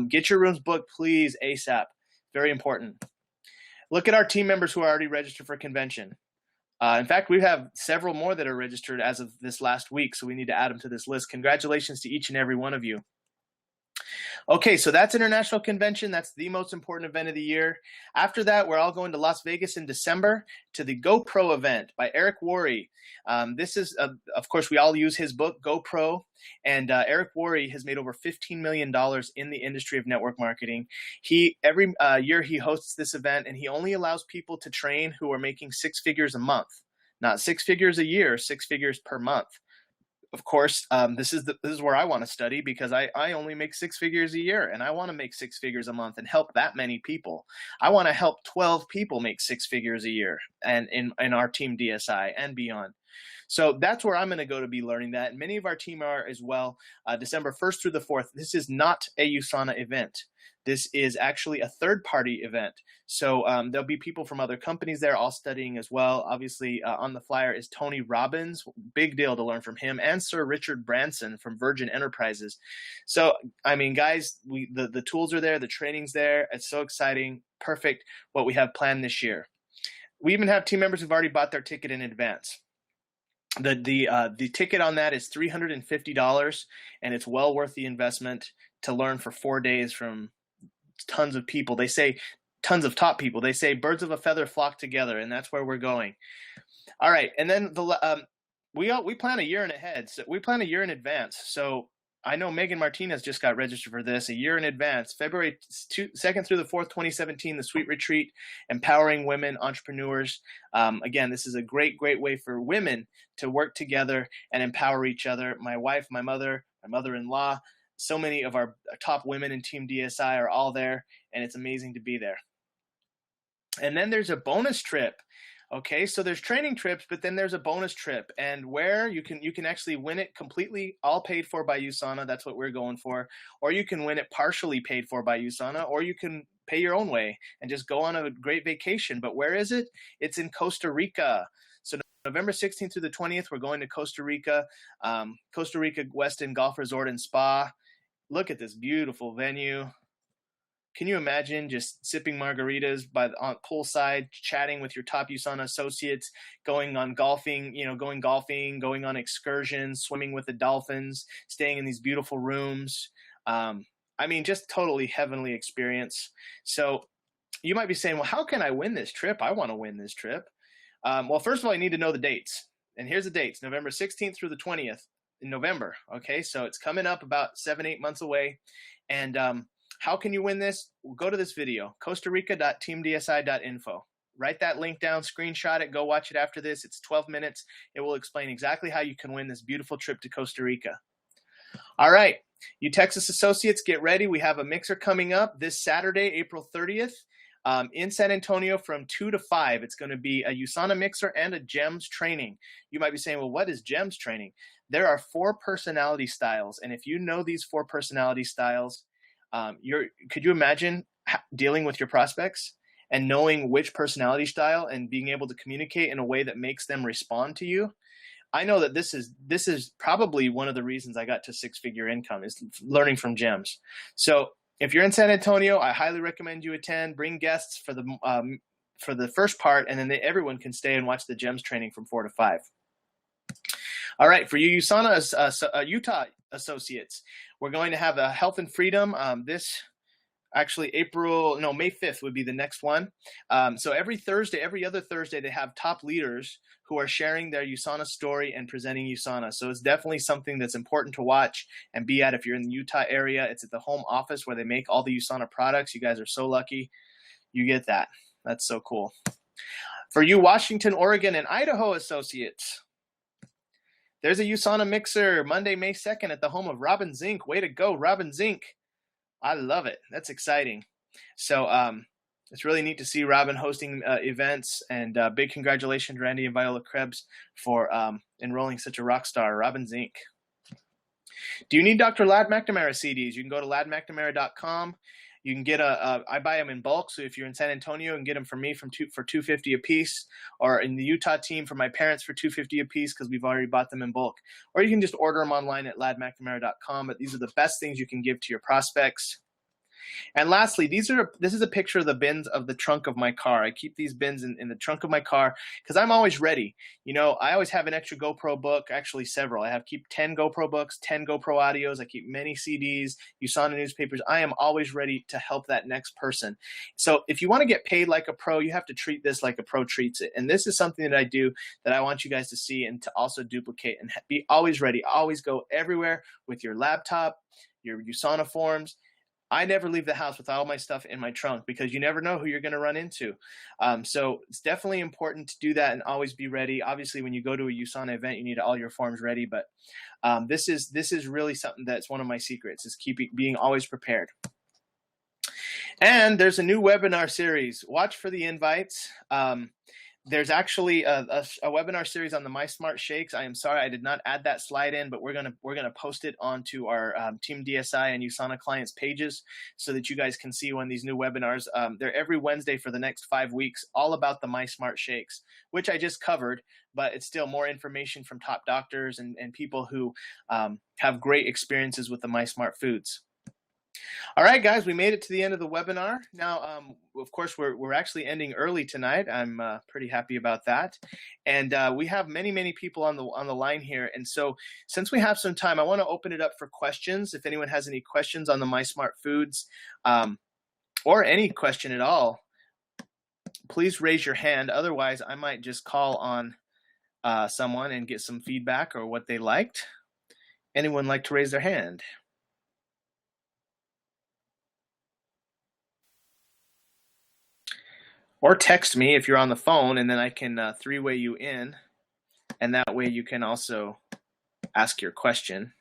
get your rooms booked, please, ASAP. Very important. Look at our team members who are already registered for convention. In fact, we have several more that are registered as of this last week, so we need to add them to this list. Congratulations to each and every one of you. Okay, so that's International Convention. That's the most important event of the year. After that, we're all going to Las Vegas in December to the GoPro event by Eric Worre. This is, of course, we all use his book, GoPro, and Eric Worre has made over $15 million in the industry of network marketing. Every year he hosts this event, and he only allows people to train who are making 6 figures a month. Not 6 figures a year, 6 figures per month. Of course, this is where I want to study, because I only make 6 figures a year, and I want to make 6 figures a month and help that many people. I want to help 12 people make 6 figures a year, and in our team DSI and beyond. So that's where I'm going to go to be learning that. And many of our team are as well. December 1st through the 4th. This is not a USANA event. This is actually a third-party event. So there'll be people from other companies there all studying as well. Obviously, on the flyer is Tony Robbins. Big deal to learn from him. And Sir Richard Branson from Virgin Enterprises. So, I mean, guys, the tools are there. The training's there. It's so exciting. Perfect what we have planned this year. We even have team members who've already bought their ticket in advance. The ticket on that is $350, and it's well worth the investment to learn for 4 days from tons of people. They say tons of top people. They say birds of a feather flock together, and that's where we're going. All right, and then we plan a year in ahead. So we plan a year in advance. So I know Megan Martinez just got registered for this a year in advance. February 2nd through the 4th, 2017, the Sweet Retreat, Empowering Women Entrepreneurs. Again, this is a great, great way for women to work together and empower each other. My wife, my mother, my mother-in-law, so many of our top women in Team DSI are all there, and it's amazing to be there. And then there's a bonus trip. Okay, so there's training trips, but then there's a bonus trip, and where you can actually win it completely, all paid for by USANA. That's what we're going for. Or you can win it partially paid for by USANA, or you can pay your own way and just go on a great vacation. But where is it? It's in Costa Rica. So November 16th through the 20th, we're going to Costa Rica, Westin Golf Resort and Spa. Look at this beautiful venue. Can you imagine just sipping margaritas on poolside, chatting with your top USANA associates, going golfing, going on excursions, swimming with the dolphins, staying in these beautiful rooms. Just totally heavenly experience. So you might be saying, well, how can I win this trip? I want to win this trip. Well, first of all, you need to know the dates. And here's the dates, November 16th through the 20th in November. Okay, so it's coming up about 7-8 months away. And how can you win this? Go to this video, costarica.teamdsi.info. Write that link down, screenshot it, go watch it after this. It's 12 minutes. It will explain exactly how you can win this beautiful trip to Costa Rica. All right, you Texas associates, get ready. We have a mixer coming up this Saturday, April 30th, in San Antonio from 2 to 5. It's going to be a USANA mixer and a GEMS training. You might be saying, well, what is GEMS training? There are 4 personality styles, and if you know these 4 personality styles, could you imagine dealing with your prospects and knowing which personality style and being able to communicate in a way that makes them respond to you? I know that this is probably one of the reasons I got to 6-figure income, is learning from GEMS. So if you're in San Antonio, I highly recommend you attend. Bring guests for the first part, and then everyone can stay and watch the GEMS training from 4 to 5. All right, for you USANA Utah associates, we're going to have a Health and Freedom. May 5th would be the next one. So every other Thursday, they have top leaders who are sharing their USANA story and presenting USANA. So it's definitely something that's important to watch and be at if you're in the Utah area. It's at the home office where they make all the USANA products. You guys are so lucky you get that. That's so cool. For you Washington, Oregon, and Idaho associates, there's a USANA mixer Monday, May 2nd at the home of Robin Zink. Way to go, Robin Zink. I love it. That's exciting. So it's really neat to see Robin hosting events, and big congratulations, Randy and Viola Krebs, for enrolling such a rock star, Robin Zink. Do you need Dr. Ladd McNamara CDs? You can go to laddmcnamara.com. You can get I buy them in bulk. So if you're in San Antonio, you can get them from me for $250 a piece, or in the Utah team for my parents for $250 a piece, because we've already bought them in bulk. Or you can just order them online at laddmcnamara.com. But these are the best things you can give to your prospects. And lastly, this is a picture of the bins of the trunk of my car. I keep these bins in the trunk of my car because I'm always ready. I always have an extra GoPro book, actually several. I keep 10 GoPro books, 10 GoPro audios. I keep many CDs, USANA newspapers. I am always ready to help that next person. So if you want to get paid like a pro, you have to treat this like a pro treats it. And this is something that I do that I want you guys to see and to also duplicate, and be always ready. Always go everywhere with your laptop, your USANA forms. I never leave the house with all my stuff in my trunk, because you never know who you're going to run into. So it's definitely important to do that and always be ready. Obviously, when you go to a USANA event, you need all your forms ready. But this is really something that's one of my secrets, is being always prepared. And there's a new webinar series. Watch for the invites. There's actually a webinar series on the My Smart Shakes. I am sorry I did not add that slide in, but we're gonna post it onto our Team DSI and USANA clients pages so that you guys can see when these new webinars. They're every Wednesday for the next 5 weeks, all about the My Smart Shakes, which I just covered, but it's still more information from top doctors and people who have great experiences with the My Smart Foods. All right, guys, we made it to the end of the webinar. Now, of course, we're actually ending early tonight. I'm pretty happy about that. And we have many people on the line here. And so since we have some time, I want to open it up for questions. If anyone has any questions on the My Smart Foods, or any question at all, please raise your hand. Otherwise, I might just call on someone and get some feedback or what they liked. Anyone like to raise their hand? Or text me if you're on the phone, and then I can three-way you in, and that way you can also ask your question.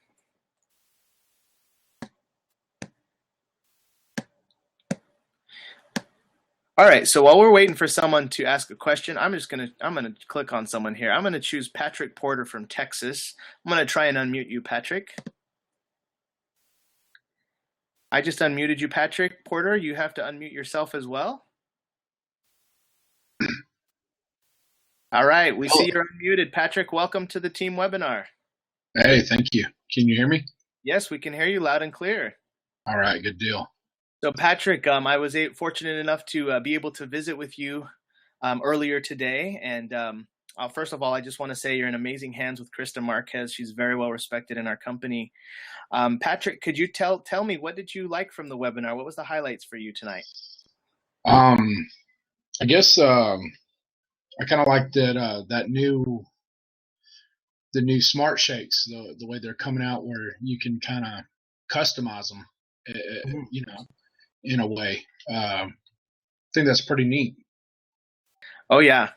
All right, so while we're waiting for someone to ask a question, I'm gonna click on someone here. I'm gonna choose Patrick Porter from Texas. I'm gonna try and unmute you, Patrick. I just unmuted you, Patrick Porter. You have to unmute yourself as well. All right, we see you're unmuted. Patrick, welcome to the team webinar. Hey, thank you. Can you hear me? Yes, we can hear you loud and clear. All right, good deal. So Patrick, I was fortunate enough to be able to visit with you earlier today. And first of all, I just want to say you're in amazing hands with Krista Marquez. She's very well respected in our company. Patrick, could you tell me, what did you like from the webinar? What was the highlights for you tonight? I guess I kind of like that the new Smart Shakes, the way they're coming out, where you can kind of customize them, you know, in a way. I think that's pretty neat. Oh yeah,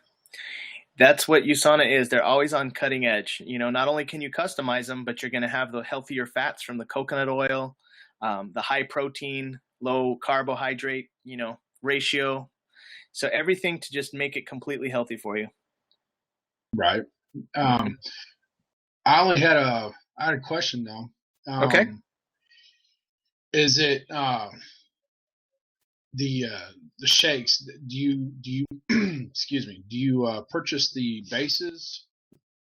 that's what USANA is. They're always on cutting edge. You know, not only can you customize them, but you're going to have the healthier fats from the coconut oil, the high protein, low carbohydrate, ratio. So everything to just make it completely healthy for you. Right. I had a question though. Okay. Is it the shakes? Do you excuse me? Do you purchase the bases,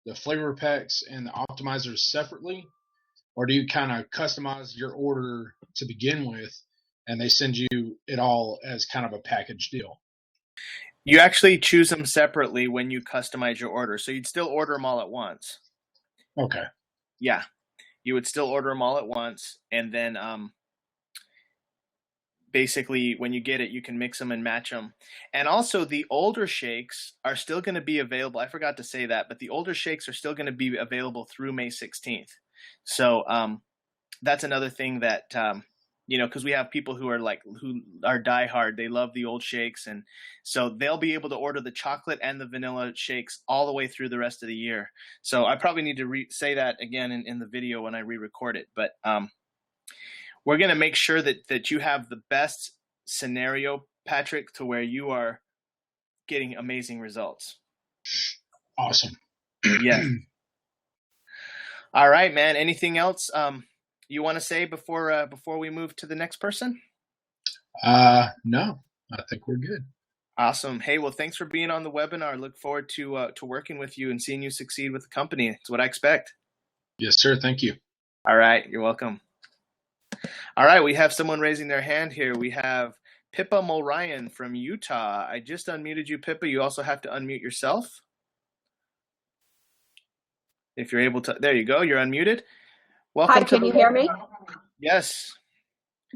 the flavor packs, and the optimizers separately, or do you kind of customize your order to begin with, and they send you it all as kind of a package deal? You actually choose them separately when you customize your order, so you'd still order them all at once. Okay. Yeah, you would still order them all at once, and then basically when you get it, you can mix them and match them. And also the older shakes are still going to be available. I forgot to say that, but the older shakes are still going to be available through May 16th. So that's another thing that, because we have people who are diehard. They love the old shakes. And so they'll be able to order the chocolate and the vanilla shakes all the way through the rest of the year. So I probably need to say that again in the video when I re-record it. But we're going to make sure that you have the best scenario, Patrick, to where you are getting amazing results. Awesome. Yeah. All right, man. Anything else you want to say before we move to the next person? No, I think we're good. Awesome. Hey, well, thanks for being on the webinar. Look forward to working with you and seeing you succeed with the company. It's what I expect. Yes, sir. Thank you. All right. You're welcome. All right. We have someone raising their hand here. We have Pippa Mulryan from Utah. I just unmuted you, Pippa. You also have to unmute yourself. If you're able to, there you go. You're unmuted. Welcome. Hi, can you hear me? Yes.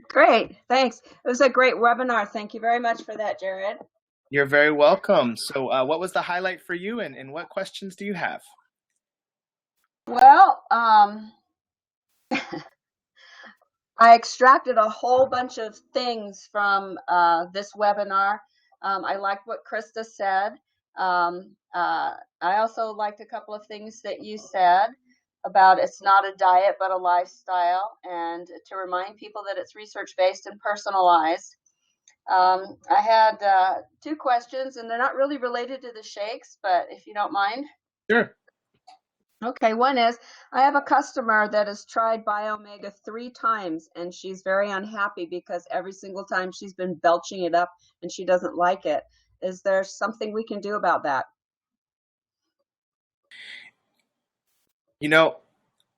Great, thanks. It was a great webinar. Thank you very much for that, Jared. You're very welcome. So what was the highlight for you, and what questions do you have? Well, I extracted a whole bunch of things from this webinar. I liked what Krista said. I also liked a couple of things that you said about it's not a diet but a lifestyle, and to remind people that it's research-based and personalized. I had 2 questions, and they're not really related to the shakes, but if you don't mind. Sure. Okay, one is, I have a customer that has tried BioMega 3 times, and she's very unhappy because every single time she's been belching it up and she doesn't like it. Is there something we can do about that?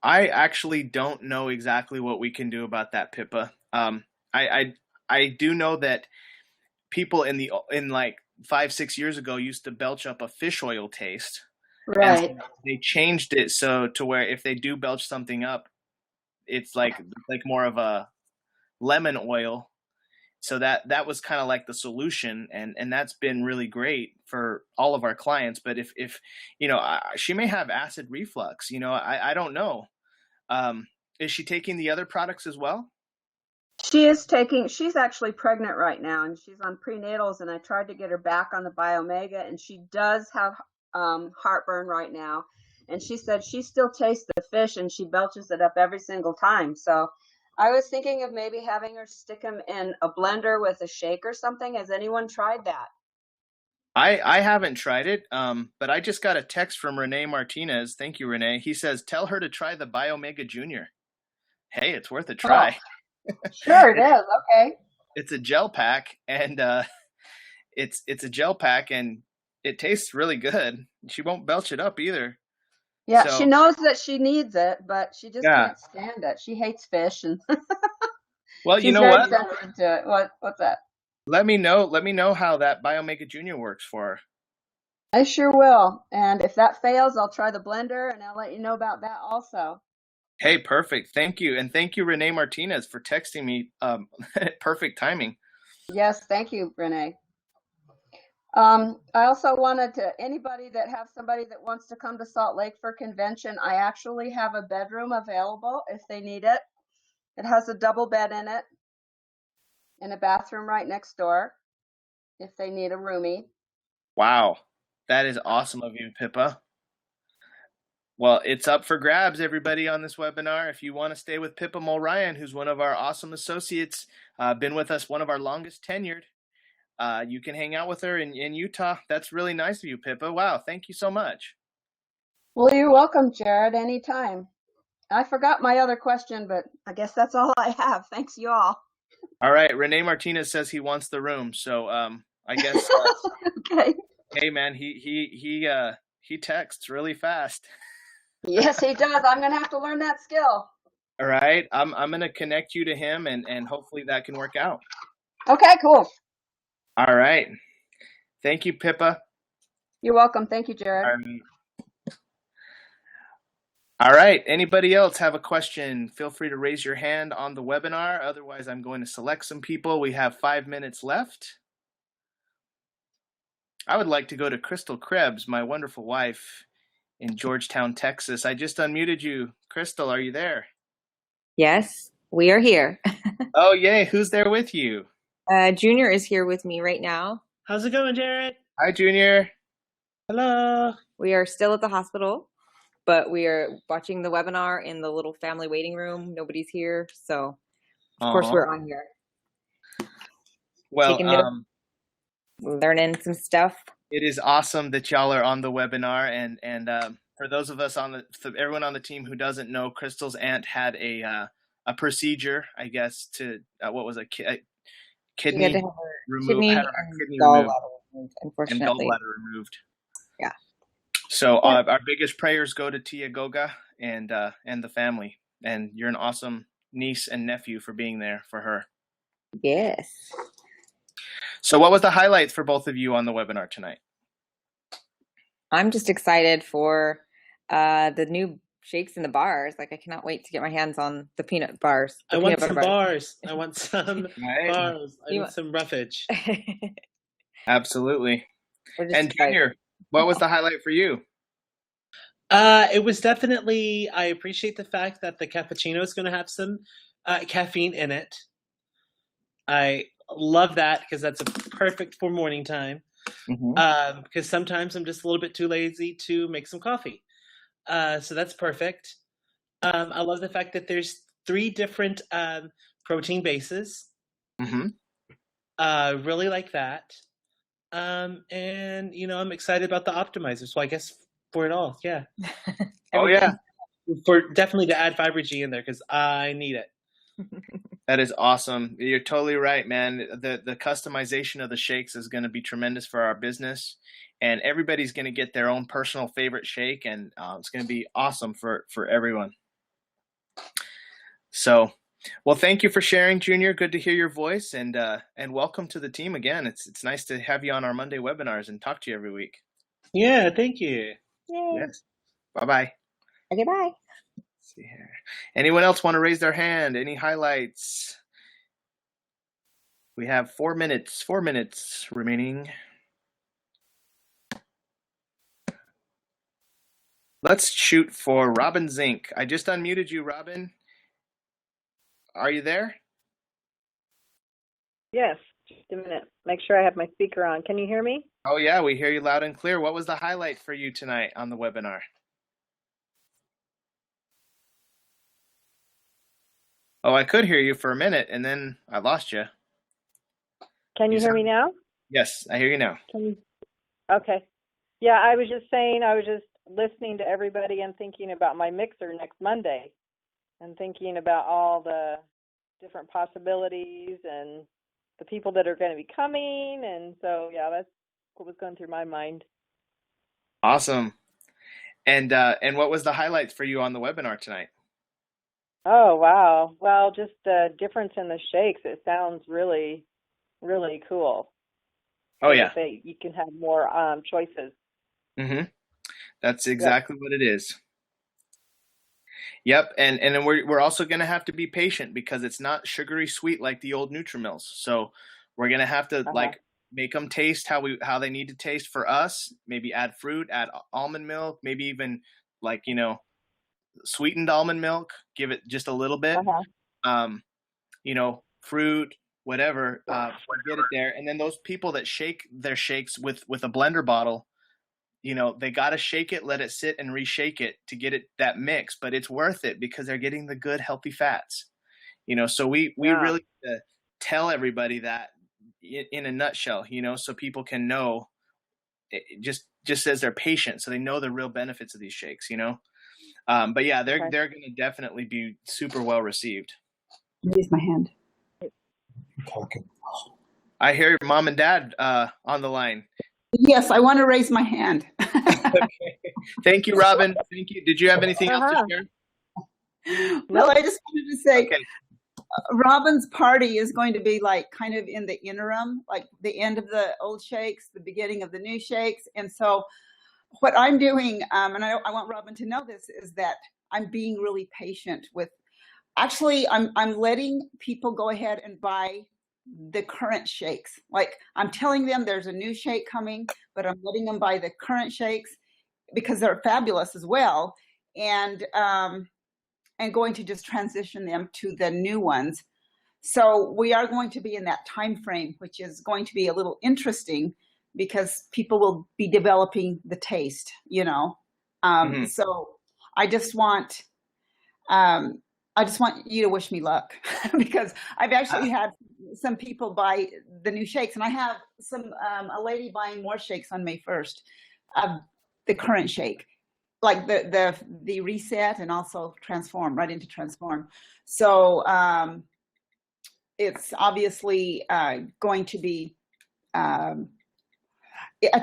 I actually don't know exactly what we can do about that, Pippa. I do know that people in like 5-6 years ago used to belch up a fish oil taste. Right. And so they changed it so to where if they do belch something up, it's like more of a lemon oil. So that was kind of like the solution, and that's been really great for all of our clients. But if she may have acid reflux, I don't know. Is she taking the other products as well? She's actually pregnant right now, and she's on prenatals, and I tried to get her back on the Biomega, and she does have heartburn right now. And she said she still tastes the fish and she belches it up every single time. So I was thinking of maybe having her stick them in a blender with a shake or something. Has anyone tried that? I haven't tried it, but I just got a text from Renee Martinez. Thank you, Renee. He says, tell her to try the Biomega Junior. Hey, it's worth a try. Oh, sure it is. Okay. It's a gel pack, and it's a gel pack, and it tastes really good. She won't belch it up either. Yeah, So, she knows that she needs it, but she just yeah. can't stand it. She hates fish, and Well, you she's know very what? sensitive to it. What's that? Let me know how that Biomega Junior works for her. I sure will. And if that fails, I'll try the blender, and I'll let you know about that also. Hey, perfect. Thank you. And thank you, Renee Martinez, for texting me. Perfect timing. Yes, thank you, Renee. I also wanted to, anybody that have somebody that wants to come to Salt Lake for convention, I actually have a bedroom available if they need it. It has a double bed in it and a bathroom right next door if they need a roomie. Wow. That is awesome of you, Pippa. Well, it's up for grabs, everybody, on this webinar. If you want to stay with Pippa Mulryan, who's one of our awesome associates, been with us, one of our longest tenured, you can hang out with her in Utah. That's really nice of you, Pippa. Wow, thank you so much. Well, you're welcome, Jared, anytime. I forgot my other question, but I guess that's all I have. Thanks, you all. All right, Renee Martinez says he wants the room, so I guess. Okay. Hey, man, he texts really fast. Yes, he does. I'm gonna have to learn that skill. All right, I'm gonna connect you to him, and hopefully that can work out. Okay, cool. All right, thank you, Pippa. You're welcome. Thank you, Jared. All right, anybody else have a question? Feel free to raise your hand on the webinar. Otherwise, I'm going to select some people. We have 5 minutes left. I would like to go to Crystal Krebs, my wonderful wife in Georgetown, Texas. I just unmuted you. Crystal, are you there? Yes, we are here. Oh, yay. Who's there with you? Junior is here with me right now. How's it going, Jared? Hi, Junior. Hello. We are still at the hospital, but we are watching the webinar in the little family waiting room. Nobody's here, so of course we're on here. Well, learning some stuff. It is awesome that y'all are on the webinar, and for those of us everyone on the team who doesn't know, Crystal's aunt had a procedure, I guess, to what was a kidney removed, and gallbladder removed, unfortunately. And gallbladder removed. Yeah. So our biggest prayers go to Tia Goga and the family, and you're an awesome niece and nephew for being there for her. Yes. So what was the highlights for both of you on the webinar tonight? I'm just excited for the new shakes in the bars. Like, I cannot wait to get my hands on the peanut bars. I want some bars. I want some bars. I want some roughage. Absolutely. And Junior, what was the highlight for you? It was definitely, I appreciate the fact that the cappuccino is going to have some caffeine in it. I love that because that's perfect for morning time. Mm-hmm. Because sometimes I'm just a little bit too lazy to make some coffee. So that's perfect. I love the fact that there's 3 different protein bases. Mm-hmm. Really like that. And, I'm excited about the optimizer. So I guess for it all, yeah. Oh, yeah. Definitely to add Fiber G in there because I need it. That is awesome. You're totally right, man. The customization of the shakes is going to be tremendous for our business, and everybody's going to get their own personal favorite shake, and it's going to be awesome for everyone. So, well, thank you for sharing, Junior. Good to hear your voice, and welcome to the team again. It's nice to have you on our Monday webinars and talk to you every week. Yeah, thank you. Yay. Yes. Bye-bye. Okay, bye. Let's see here. Anyone else want to raise their hand? Any highlights? We have 4 minutes remaining. Let's shoot for Robin Zink. I just unmuted you, Robin. Are you there? Yes, just a minute. Make sure I have my speaker on. Can you hear me? Oh, yeah, we hear you loud and clear. What was the highlight for you tonight on the webinar? Oh, I could hear you for a minute, and then I lost you. Can you hear me now? Yes, I hear you now. Okay. Yeah, I was just saying, I was just listening to everybody and thinking about my mixer next Monday and thinking about all the different possibilities and the people that are going to be coming. And so, yeah, that's what was going through my mind. Awesome. And what was the highlights for you on the webinar tonight? Oh, wow. Well, just the difference in the shakes. It sounds really, really cool. Oh, yeah. You can have more choices. Mm-hmm. That's exactly what it is. Yep, and then we're also going to have to be patient because it's not sugary sweet like the old Nutrimills. So we're going to have to like make them taste how they need to taste for us. Maybe add fruit, add almond milk, maybe even like sweetened almond milk. Give it just a little bit. Fruit, whatever. Get it there, and then those people that shake their shakes with a blender bottle. They got to shake it, let it sit, and reshake it to get that mix. But it's worth it because they're getting the good, healthy fats. So we really tell everybody that in a nutshell. So people can know. It just says they're patient, so they know the real benefits of these shakes. But yeah, they're going to definitely be super well received. Raise my hand. I hear your mom and dad on the line. Yes, I want to raise my hand. Okay. Thank you, Robin. Thank you. Did you have anything else to share? Well, I just wanted to say, Robin's party is going to be like kind of in the interim, like the end of the old shakes, the beginning of the new shakes. And so what I'm doing, and I want Robin to know this, is that I'm being really patient with, actually, I'm letting people go ahead and buy the current shakes. Like I'm telling them there's a new shake coming, but I'm letting them buy the current shakes because they're fabulous as well. And going to just transition them to the new ones. So we are going to be in that time frame, which is going to be a little interesting because people will be developing the taste, So I just want you to wish me luck because I've actually had some people buy the new shakes, and I have a lady buying more shakes on May 1st of the current shake, like the reset and also transform right into transform. So it's obviously going to be a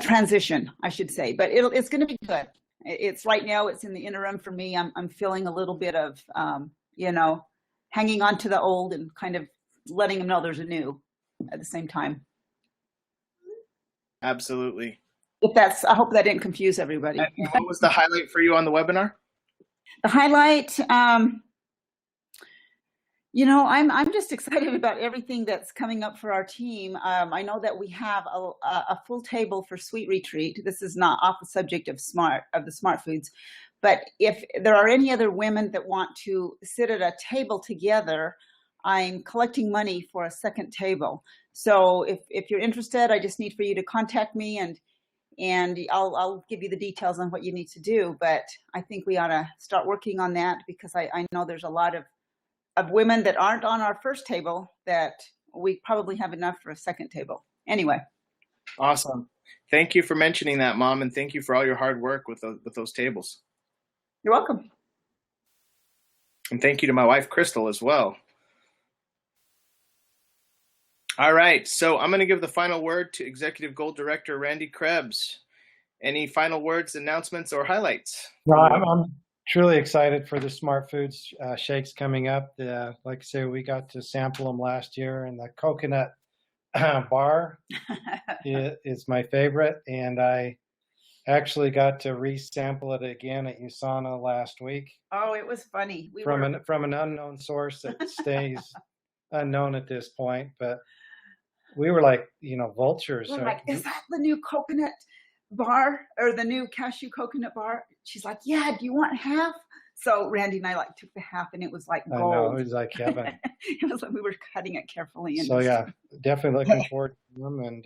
transition, I should say, but it's going to be good. It's right now. It's in the interim for me. I'm feeling a little bit of hanging on to the old and kind of letting them know there's a new at the same time. Absolutely. I hope that didn't confuse everybody. And what was the highlight for you on the webinar? The highlight, I'm just excited about everything that's coming up for our team. I know that we have a full table for Sweet Retreat. This is not off the subject of the SmartFoods, but if there are any other women that want to sit at a table together, I'm collecting money for a second table. So if you're interested, I just need for you to contact me and I'll give you the details on what you need to do. But I think we ought to start working on that because I know there's a lot of women that aren't on our first table that we probably have enough for a second table. Anyway. Awesome. Thank you for mentioning that, Mom, and thank you for all your hard work with those tables. You're welcome. And thank you to my wife, Crystal, as well. All right, so I'm going to give the final word to Executive Goal Director Randy Krebs. Any final words, announcements, or highlights? No, I'm truly excited for the SmartFoods shakes coming up. Like I say, we got to sample them last year, and the coconut bar is my favorite. And I actually got to resample it again at USANA last week. Oh, it was funny. From an unknown source that stays unknown at this point, but we were like, vultures. We're like, is that the new coconut bar or the new cashew coconut bar? She's like, yeah, do you want half? So Randy and I like took the half, and it was like gold. I know, it was like heaven. It was like we were cutting it carefully. And So yeah, definitely looking forward to them. And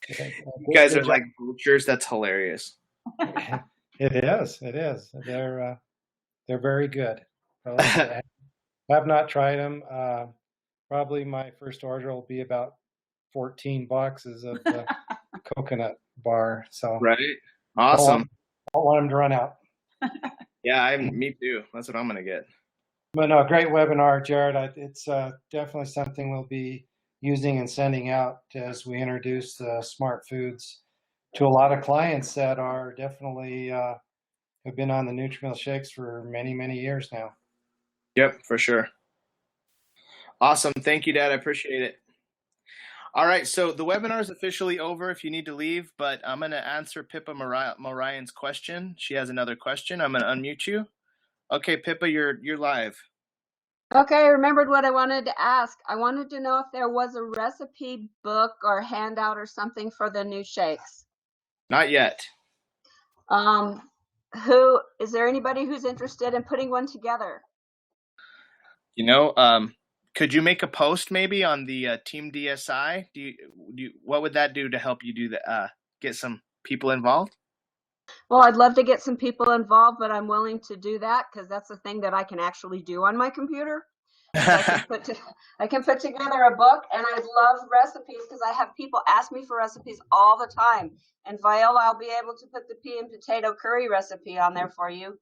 you guys are like vultures. That's hilarious. It is. They're very good. I have not tried them. Probably my first order will be about 14 boxes of the coconut bar. So right, awesome. I don't want them to run out. Yeah, me too. That's what I'm gonna get. But no, great webinar, Jared. It's definitely something we'll be using and sending out as we introduce SmartFoods to a lot of clients that are definitely have been on the Nutrimil shakes for many, many years now. Yep, for sure. Awesome. Thank you, Dad. I appreciate it. All right, so the webinar is officially over if you need to leave, but I'm going to answer Pippa Morion's question. She has another question. I'm going to unmute you. Okay, Pippa, you're live. Okay, I remembered what I wanted to ask. I wanted to know if there was a recipe book or handout or something for the new shakes. Not yet. Is there anybody who's interested in putting one together? Could you make a post maybe on the Team DSI? What would that do to help you do that? Get some people involved? Well, I'd love to get some people involved, but I'm willing to do that because that's the thing that I can actually do on my computer. So I can put together a book, and I'd love recipes because I have people ask me for recipes all the time. And Viola, I'll be able to put the pea and potato curry recipe on there for you.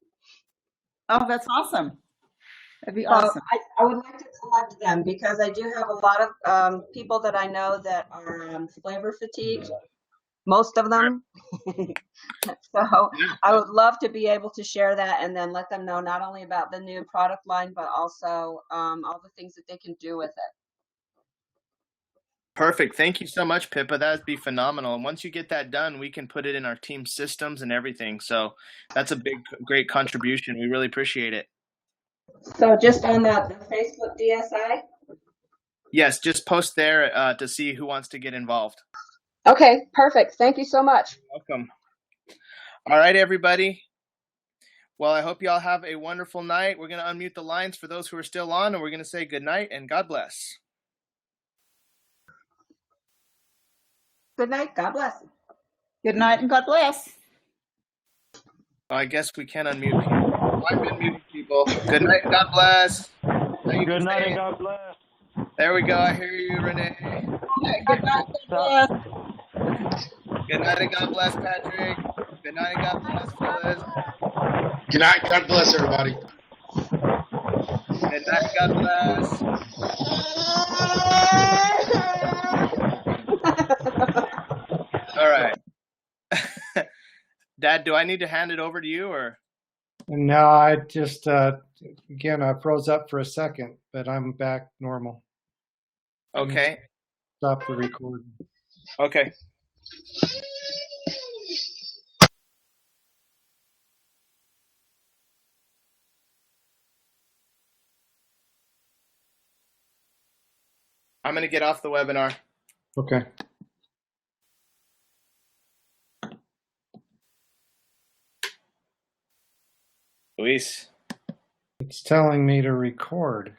Oh, that's awesome. That'd be awesome. I would like to collect them because I do have a lot of people that I know that are flavor fatigued, most of them. So I would love to be able to share that and then let them know not only about the new product line, but also all the things that they can do with it. Perfect. Thank you so much, Pippa. That'd be phenomenal. And once you get that done, we can put it in our team systems and everything. So that's a great contribution. We really appreciate it. So just on the Facebook DSI? Yes, just post there to see who wants to get involved. Okay, perfect. Thank you so much. You're welcome. All right, everybody. Well, I hope you all have a wonderful night. We're going to unmute the lines for those who are still on, and we're going to say good night and God bless. Good night. God bless. Good night and God bless. I guess we can unmute people. I've been muting people. Good night and God bless. Good night and God bless. There we go. I hear you, Renee. Good night and God bless. Good night and God bless, Patrick. Good night and God bless, Phyllis. Good night. God bless everybody. Good night and God bless. All right. Dad, do I need to hand it over to you or? No, I just, again, I froze up for a second, but I'm back normal. Okay. Stop the recording. Okay. I'm going to get off the webinar. Okay. Luis. It's telling me to record.